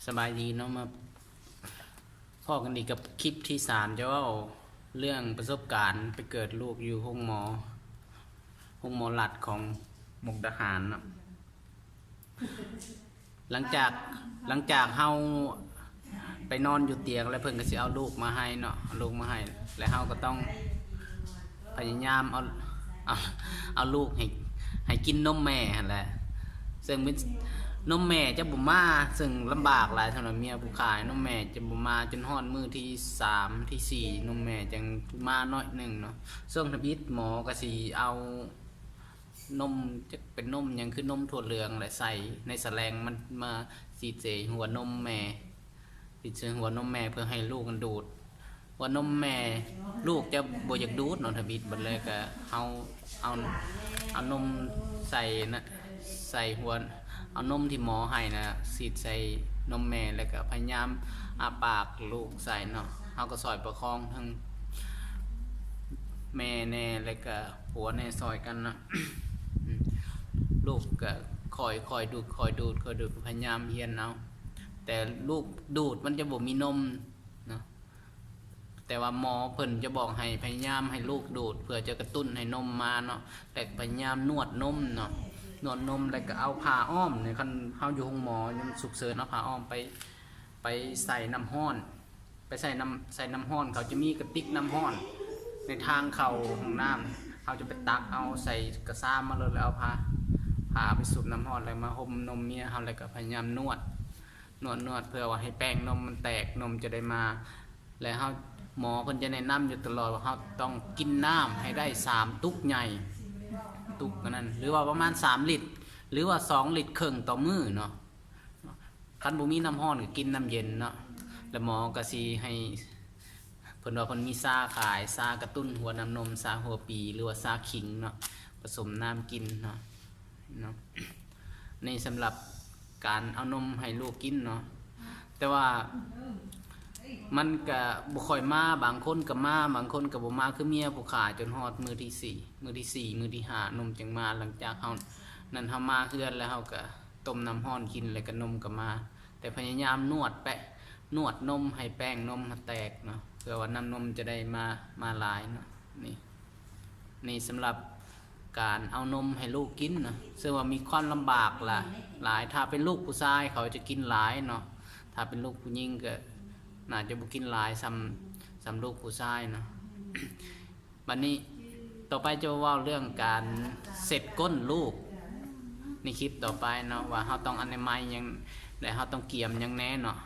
สบายดีเนาะมาพ่อกันอีกกับคลิปที่3จะว่าเรื่องประสบการณ์ไปเกิดลูกอยู่ห้องหมอหลัดของมุกดาหารเนาะหลังจากเฮาไปนอนอยู่เตียงแล้วเพิ่นก็สิเอาลูกมาให้เนาะลูกมาให้แล้วเฮาก็ต้องพยายามเอาลูกให้กินนมแม่หั่นแหละซึ่งเป็นนมแม่จะบ่มาซึ่งลำบากหลายสำหรับเมียผู้ขายนมแม่จะบ่มาจนฮอดมื้อที่3ที่4นมแม่จังมาน้อยนึงเนาะช่วงทบิดหมอก็สิเอานมจะเป็นนมหยังคือนมถั่วเหลืองและใส่ในแสลงมันมาสีเจหัวนมแม่สีเจหัวนมแม่เพื่อให้ลูกมันดูดว่านมแม่ลูกจะบ่อยากดูดเนาะทบิดบัดเลยก็เอานมใส่นะใส่หัวเอานมที่หมอให้นะสีดใส่นมแม่แล้วก็พยายามอาปากลูกใส่เนาะเฮาก็ซอยประคองทั้งแม่แน่แล้วก็ผัวแน่ซอยกันเนาะ ลูกก็คอยดูดพยายามเฮียนเอาแต่ลูกดูดมันจะบ่มีนมเนาะแต่ว่าหมอเพิ่นจะบอกให้พยายามให้ลูกดูดเพื่อจะกระตุ้นให้นมมาเนาะแต่พยายามนวดนมเนาะนวดนมแล้วก็เอาผ้าอ้อมเนี่ยคันเฮาอยู่ห้องหมอยังฉุกเฉินเอาผ้าอ้อมไปใส่น้ำร้อนไปใส่น้ำร้อนเขาจะมีกระติกน้ำร้อนในทางเข้าห้องน้ำเขาจะไปตักเอาใส่กระซ้ำมาเลยแล้วเอาผ้าไปสูบน้ำร้อนแล้วมาห่มนมเมียเขาแล้วก็พยายามนวดเพื่อว่าให้แป้งนมมันแตกนมจะได้มาแล้วเขาหมอเพิ่นจะแนะนำอยู่ตลอดว่าเขาต้องกินน้ำให้ได้3ตุกใหญ่ตุกนั้นหรือว่าประมาณ3ลิตรหรือว่า2ลิตรครึ่งต่อมื้อเนาะคันบ่มีน้ำร้อนก็กินน้ำเย็นเนาะแล้วหมอก็สิให้เพิ่นว่าเพิ่นมีซาขายซากระตุ้นหัวน้ำนมซาหัวปีหรือว่าซาขิงเนาะผสมน้ำกินเนาะในสำหรับการเอานมให้ลูกกินเนาะแต่ว่ามันก็บ่ค่อยมาบางคนก็มาบางคนก็บ่มาคือเมียผู้ขาจนฮอดมื้อที่4มื้อที่5นมจึงมาหลังจากเฮานั้นเฮามาเฮือนแล้วเฮาก็ต้มน้ำร้อนกินแล้วก็นมก็มาแต่พยายามนวดนมให้แป้งนมมันแตกเนาะเพื่อว่าน้ำนมจะได้มาหลายเนาะนี่สำหรับการเอานมให้ลูกกินเนาะซึ่งว่ามีความลำบากหลายถ้าเป็นลูกผู้ชายเขาจะกินหลายเนาะถ้าเป็นลูกผู้หญิงก็น่าจะบ่กินหลายซ้ำลูกผู้ชายเนาะ บัดนี้ต่อไปจะว่าเรื่องการเสร็จก้นลูกในคลิปต่อไปเนาะว่าเฮาต้องอนามัยยังและเฮาต้องเกี่ยมยังแน่เนาะ